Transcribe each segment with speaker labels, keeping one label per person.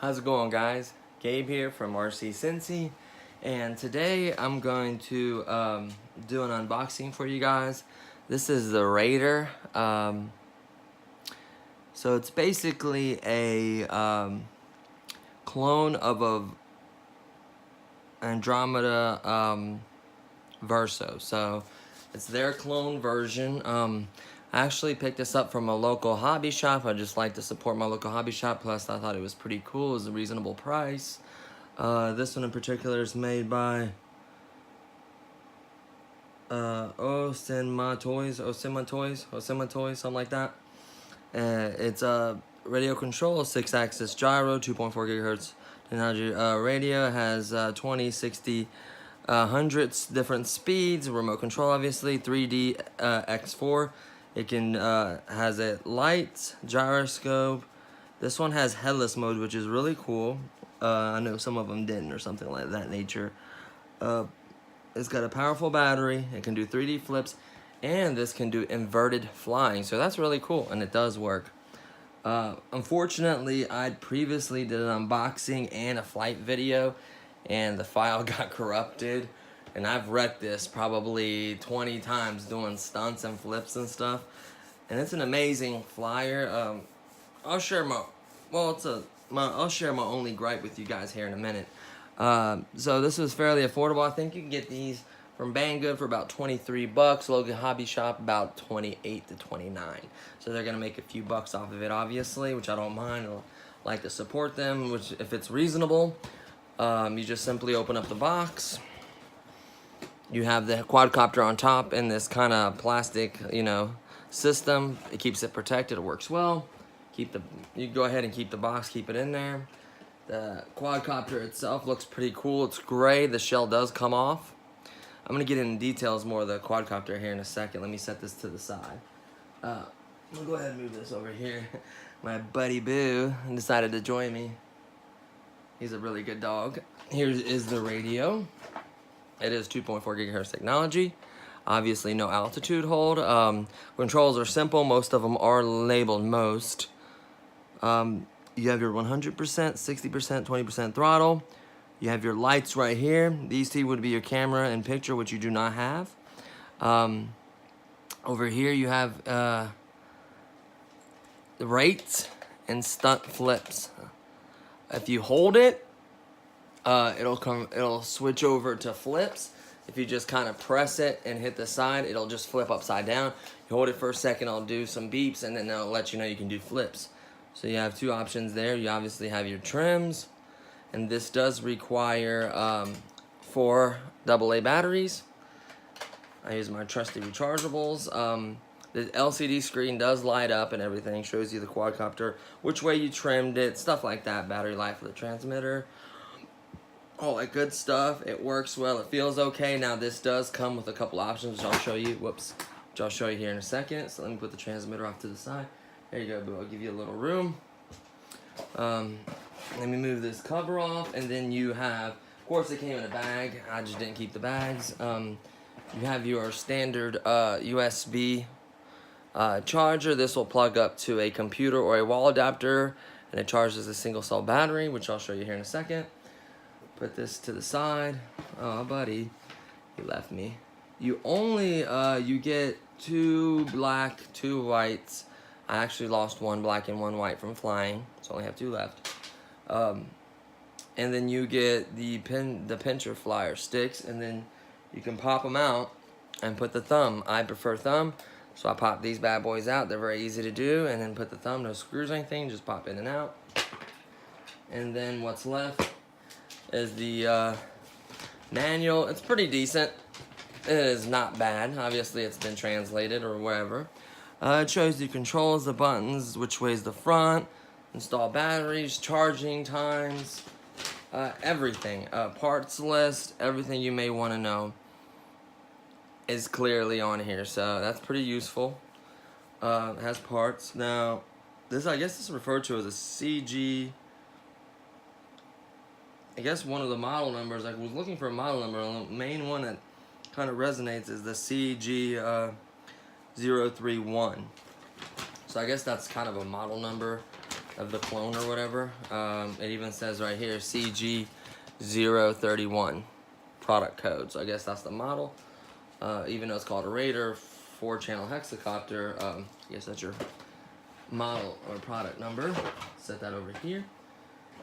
Speaker 1: How's it going, guys? Gabe here from RC Cincy, and today I'm going to do an unboxing for you guys. This is the Raider. So it's basically a clone of a Andromeda Verso. So it's their clone version. I actually picked this up from a local hobby shop. I just like to support my local hobby shop. Plus, I thought it was pretty cool. It was a reasonable price. This one in particular is made by Osima Toys, something like that. It's a radio control, 6-axis gyro, 2.4 gigahertz technology radio. It has 20, 60, hundreds different speeds. Remote control, obviously. 3DX4. It can has a light gyroscope. This one has headless mode, which is really cool. I know some of them didn't, or something like that nature. It's got a powerful battery. It can do 3D flips, and this can do inverted flying. So that's really cool, and it does work. Unfortunately, I previously did an unboxing and a flight video, and the file got corrupted. And I've wrecked this probably 20 times doing stunts and flips and stuff. And it's an amazing flyer. I'll share my only gripe with you guys here in a minute. So this was fairly affordable. I think you can get these from Banggood for about 23 bucks. Local Hobby Shop about 28 to 29. So they're gonna make a few bucks off of it, obviously, which I don't mind. I like to support them, which if it's reasonable. You just simply open up the box. You have the quadcopter on top in this kind of plastic, system. It keeps it protected. It works well. You go ahead and keep the box, keep it in there. The quadcopter itself looks pretty cool. It's gray. The shell does come off. I'm gonna get into details more of the quadcopter here in a second. Let me set this to the side. I'm gonna go ahead and move this over here. My buddy Boo decided to join me. He's a really good dog. Here is the radio. It is 2.4 gigahertz technology. Obviously, no altitude hold. Controls are simple. Most of them are labeled most. You have your 100%, 60%, 20% throttle. You have your lights right here. These two would be your camera and picture, which you do not have. Over here, you have the rates and stunt flips. If you hold it, it'll switch over to flips. If you just kind of press it and hit the side, it'll just flip upside down. You hold it for a second, it'll do some beeps, and then it'll let you know you can do flips. So you have two options there. You obviously have your trims, and this does require 4 AA batteries. I use my trusty rechargeables. The LCD screen does light up and everything, shows you the quadcopter, which way you trimmed it, stuff like that, battery life of the transmitter. All that good stuff. It works well. It feels okay. Now this does come with a couple options, which I'll show you. Which I'll show you here in a second. So let me put the transmitter off to the side. There you go, Boo. I'll give you a little room. Let me move this cover off, and then you have, of course, it came in a bag. I just didn't keep the bags. You have your standard USB charger. This will plug up to a computer or a wall adapter, and it charges a single cell battery, which I'll show you here in a second. Put this to the side. Oh, buddy, he left me. You only you get 2 black, 2 whites. I actually lost 1 black and 1 white from flying, so I only have 2 left. And then you get the pincher flyer sticks, and then you can pop them out and put the thumb. I prefer thumb, so I pop these bad boys out. They're very easy to do, and then put the thumb. No screws or anything. Just pop in and out. And then what's left is the manual. It's pretty decent. It is not bad. Obviously, it's been translated or wherever. It shows the controls, the buttons, which way is the front, install batteries, charging times, everything. Parts list, everything you may want to know is clearly on here. So that's pretty useful. It has parts. Now, I guess this is referred to as a CG. I guess one of the model numbers, I was looking for a model number, and the main one that kind of resonates is the CG031. So I guess that's kind of a model number of the clone or whatever. It even says right here CG031 product code. So I guess that's the model. Even though it's called a Raider 4-channel hexacopter, I guess that's your model or product number. Set that over here.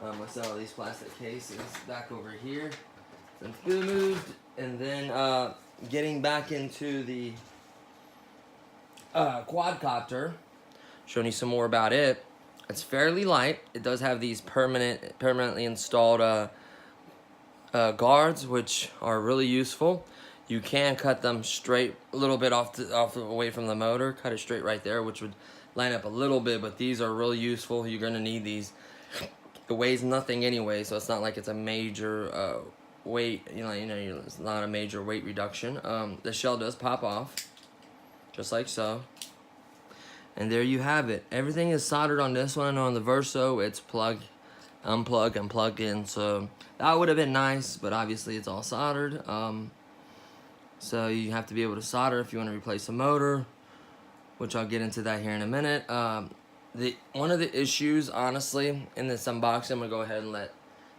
Speaker 1: I set all these plastic cases back over here. Then moved, and then getting back into the quadcopter, showing you some more about it. It's fairly light. It does have these permanently installed guards, which are really useful. You can cut them straight a little bit away from the motor. Cut it straight right there, which would line up a little bit, but these are really useful. You're gonna need these. It weighs nothing anyway, so it's not like it's a major weight. It's not a major weight reduction. The shell does pop off, just like so. And there you have it. Everything is soldered on this one. On the Verso, it's plug, unplug, and plug in. So that would have been nice, but obviously it's all soldered. So you have to be able to solder if you want to replace a motor, which I'll get into that here in a minute. One of the issues, honestly, in this unboxing, I'm gonna go ahead and let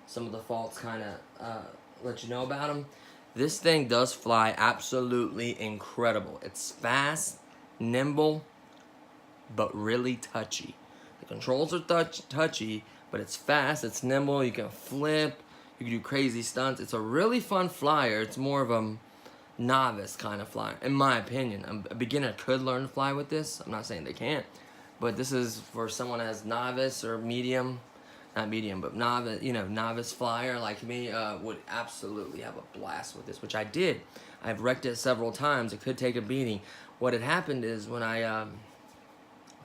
Speaker 1: some of the faults kind of let you know about them. This thing does fly absolutely incredible. It's fast, nimble, but really touchy. The controls are touchy, but it's fast, it's nimble, you can flip, you can do crazy stunts. It's a really fun flyer. It's more of a novice kind of flyer, in my opinion. A beginner could learn to fly with this. I'm not saying they can't, but this is for someone that has novice or medium, not medium, but novice, novice flyer like me, would absolutely have a blast with this, which I did. I've wrecked it several times. It could take a beating. What had happened is when I,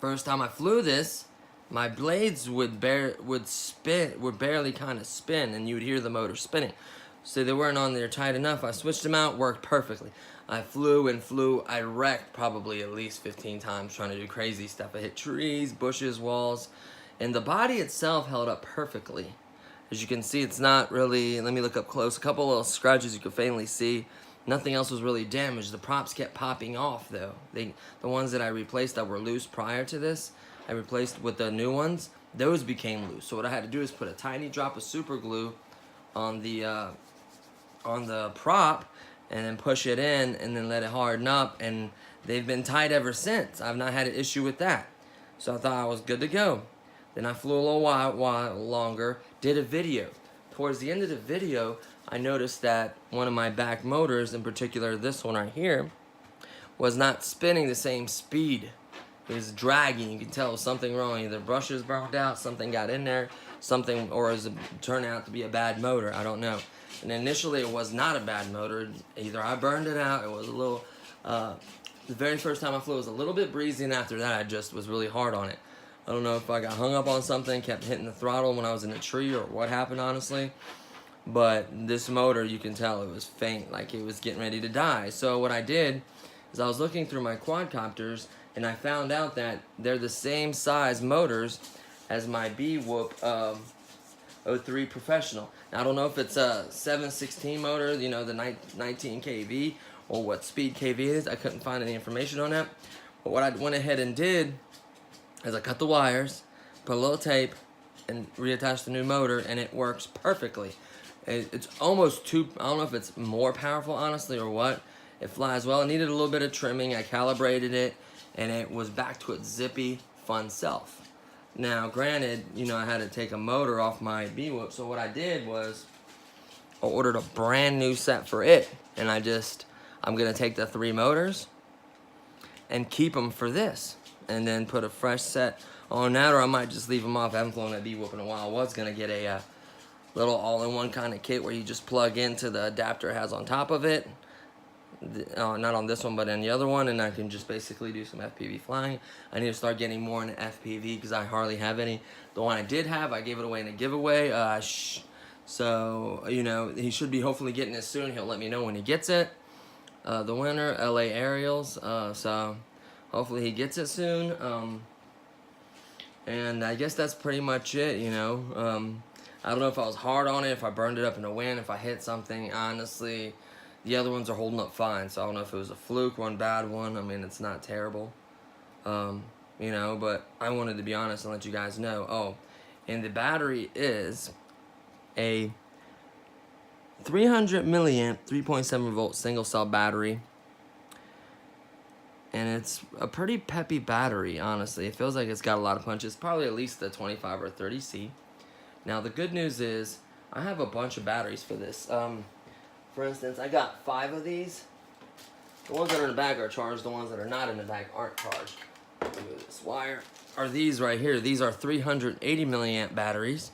Speaker 1: first time I flew this, my blades would barely kind of spin, and you would hear the motor spinning. So they weren't on there tight enough. I switched them out, worked perfectly. I flew and flew. I wrecked probably at least 15 times trying to do crazy stuff. I hit trees, bushes, walls, and the body itself held up perfectly. As you can see, it's not really, let me look up close. A couple little scratches you can faintly see. Nothing else was really damaged. The props kept popping off though. The ones that I replaced that were loose prior to this, I replaced with the new ones. Those became loose. So what I had to do is put a tiny drop of super glue on the prop, and then push it in, and then let it harden up, and they've been tight ever since. I've not had an issue with that. So I thought I was good to go. Then I flew a little while longer, did a video. Towards the end of the video, I noticed that one of my back motors, in particular this one right here, was not spinning the same speed. It was dragging. You can tell something wrong. Either brushes burnt out, something got in there, or it turned out to be a bad motor. I don't know. And initially it was not a bad motor. Either I burned it out, it was a little, the very first time I flew it was a little bit breezy, and after that I just was really hard on it. I don't know if I got hung up on something, kept hitting the throttle when I was in a tree, or what happened, honestly. But this motor, you can tell it was faint, like it was getting ready to die. So what I did is I was looking through my quadcopters, and I found out that they're the same size motors as my B-Whoop 03 Professional. Now, I don't know if it's a 716 motor, the 19 kV, or what speed kV is. I couldn't find any information on that. But what I went ahead and did is I cut the wires, put a little tape, and reattached the new motor, and it works perfectly. It's almost too, I don't know if it's more powerful, honestly, or what. It flies well. It needed a little bit of trimming. I calibrated it, and it was back to its zippy, fun self. Now, granted, I had to take a motor off my B-Whoop, so what I did was I ordered a brand new set for it, and I'm going to take the 3 motors and keep them for this, and then put a fresh set on that, or I might just leave them off. I haven't flown that B-Whoop in a while. I was going to get a little all-in-one kind of kit where you just plug into the adapter it has on top of it. Not on this one, but on the other one, and I can just basically do some FPV flying. I need to start getting more into FPV because I hardly have any. The one I did have, I gave it away in a giveaway. So, he should be hopefully getting it soon. He'll let me know when he gets it. The winner, LA Aerials. So, hopefully he gets it soon. And I guess that's pretty much it, I don't know if I was hard on it, if I burned it up in the wind, if I hit something. Honestly, the other ones are holding up fine, so I don't know if it was a fluke, one bad one. I mean, it's not terrible. you know, but I wanted to be honest and let you guys know. Oh, and the battery is a 300 milliamp 3.7 volt single cell battery, and it's a pretty peppy battery. Honestly, it feels like it's got a lot of punch. It's probably at least the 25 or 30C. Now the good news is I have a bunch of batteries for this. For instance, I got 5 of these. The ones that are in the bag are charged. The ones that are not in the bag aren't charged. Look at this wire. Are these right here? These are 380 milliamp batteries,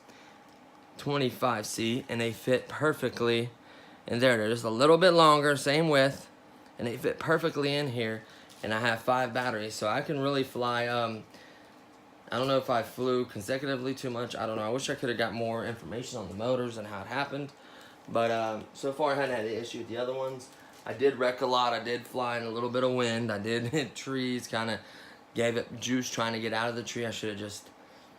Speaker 1: 25C, and they fit perfectly in there. They're just a little bit longer, same width, and they fit perfectly in here. And I have 5 batteries, so I can really fly. I don't know if I flew consecutively too much. I don't know. I wish I could have got more information on the motors and how it happened. But so far I hadn't had an issue with the other ones. I did wreck a lot. I did fly in a little bit of wind. I did hit trees, kind of gave it juice trying to get out of the tree. I should have just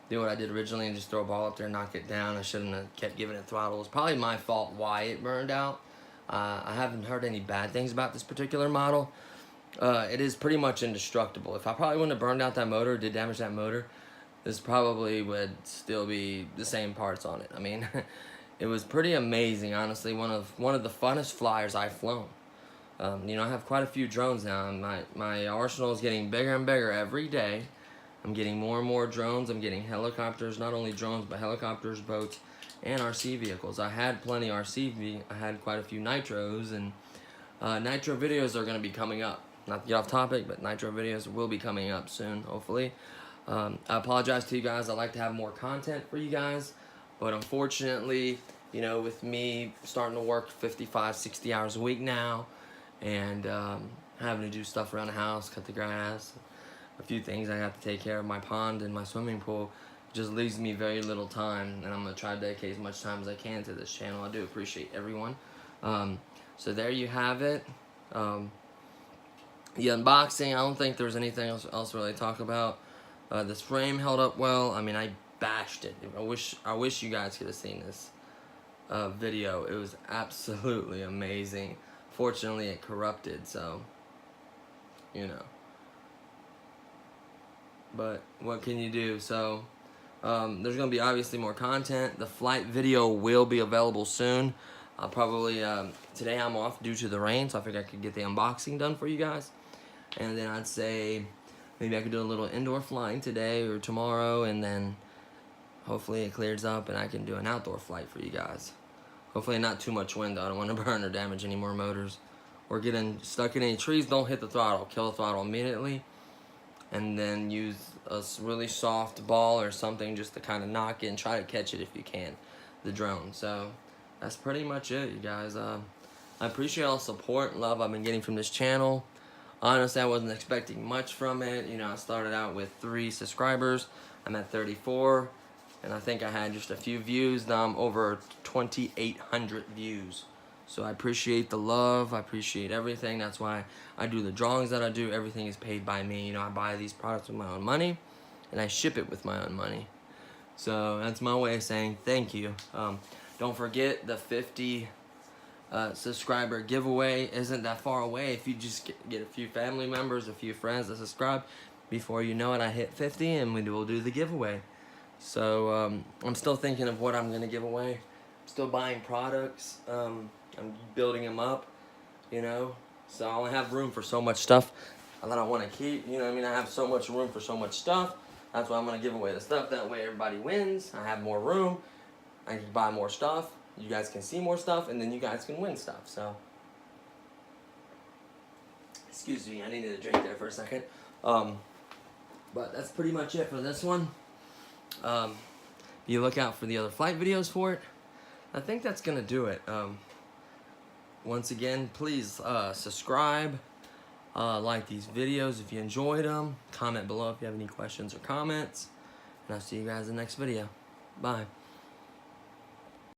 Speaker 1: did what I did originally and just throw a ball up there and knock it down. I shouldn't have kept giving it throttle. It's probably my fault why it burned out. I haven't heard any bad things about this particular model. It is pretty much indestructible. If I probably wouldn't have burned out that motor, did damage that motor, this probably would still be the same parts on it. I mean, it was pretty amazing, honestly. One of the funnest flyers I've flown. You know, I have quite a few drones now. My arsenal is getting bigger and bigger every day. I'm getting more and more drones. I'm getting helicopters, not only drones, but helicopters, boats, and RC vehicles. I had plenty RC. I had quite a few nitros, and nitro videos are going to be coming up. Not to get off topic, but nitro videos will be coming up soon, hopefully. I apologize to you guys. I'd like to have more content for you guys, but unfortunately, you know, with me starting to work 55, 60 hours a week now, and having to do stuff around the house, cut the grass, a few things I have to take care of, my pond and my swimming pool, just leaves me very little time, and I'm going to try to dedicate as much time as I can to this channel. I do appreciate everyone. So there you have it. The unboxing, I don't think there's anything else really to talk about. This frame held up well. I mean, I bashed it. I wish you guys could have seen this video. It was absolutely amazing. Fortunately, it corrupted, so, you know. But what can you do? So, there's going to be obviously more content. The flight video will be available soon. I'll probably, today I'm off due to the rain, so I figured I could get the unboxing done for you guys. And then I'd say maybe I could do a little indoor flying today or tomorrow, and then hopefully it clears up and I can do an outdoor flight for you guys. Hopefully not too much wind, though. I don't want to burn or damage any more motors or get stuck in any trees. Don't hit the throttle. Kill the throttle immediately, and then use a really soft ball or something just to kind of knock it and try to catch it if you can, the drone. So that's pretty much it, you guys. I appreciate all the support and love I've been getting from this channel. Honestly, I wasn't expecting much from it. You know, I started out with 3 subscribers. I'm at 34, and I think I had just a few views. Now I'm over 2,800 views. So I appreciate the love. I appreciate everything. That's why I do the drawings that I do. Everything is paid by me. You know, I buy these products with my own money, and I ship it with my own money. So that's my way of saying thank you. Don't forget the 50 subscriber giveaway isn't that far away. If you just get a few family members, a few friends to subscribe, before you know it, I hit 50 and we'll do the giveaway. So I'm still thinking of what I'm going to give away. I'm still buying products. I'm building them up, you know. So I only have room for so much stuff that I want to keep. You know what I mean? I have so much room for so much stuff. That's why I'm going to give away the stuff. That way everybody wins. I have more room. I can buy more stuff. You guys can see more stuff, and then you guys can win stuff. So, excuse me, I needed a drink there for a second. But that's pretty much it for this one. You look out for the other flight videos for it. I think that's gonna do it. Once again, please subscribe, like these videos if you enjoyed them. Comment below if you have any questions or comments. And I'll see you guys in the next video. Bye.